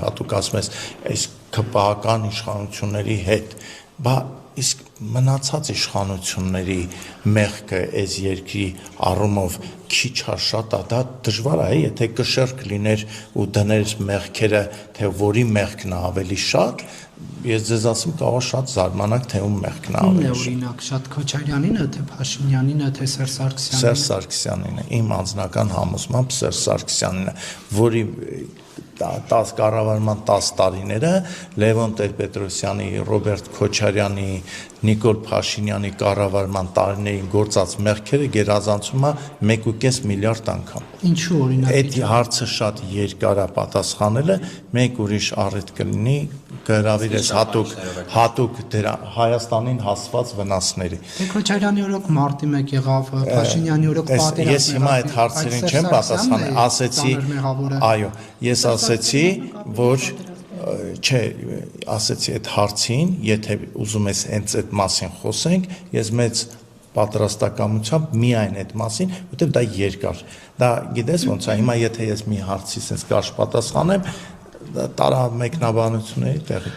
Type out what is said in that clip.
հատուկ ասում ես այս ԿՊԱ-ական իշխանությունների հետ, բա իսկ մնացած իշխանությունների մեղքը այս երկրի առումով քիչ է շատ է, դա դժվար է, եթե կշեռք լիներ ու դներ մեղքերը, թե որի մեղքն է ավելի շատ, ես ձեզ ասում կարող շատ զարմանաք, թե ում մեղքն է ավելի շատ։ Օրինակ, շատ Քոչարյանինը, թե Փաշինյանինը, թե Սերժ Սարգսյանինը։ Սերժ Սարգսյանինը, իմ անձնական համոզմամբ Սերժ Սարգսյանինը, որի կառավարման 10 տարիները Լևոն Տեր-Պետրոսյանի, Ռոբերտ Քոչարյանի, Նիկոլ Փաշինյանի կառավարման տարիներին գործած մեղքերը գերազանցում է 1.5 միլիարդ անգամ։ Ինչու օրինակ։ Այդ հարցը շատ երկար է պատասխանելը, մեկ ուրիշ առիթ կլինի կհրավիրես հատուկ Հայաստանին հասված վնասների։ Թե Քոչարյանի օրոք մարտի 1 եղավ, Փաշինյանի օրոք պատերազմ։ Ես հիմա այդ հարցերին չեմ պատասխանել, ասեցի, այո, ես ասեցի, որ չէ, ասեցի այդ հարցին, եթե ուզում ես հենց այդ մասին խոսենք, ես մեծ պատրաստակամությամբ միայն այդ մասին, որտեղ դա երկար։ Դա գիտես ոնց է, հիմա եթե ես մի հարցի sense կարճ պատասխանեմ, տարա մեկնաբանությունների տեղի։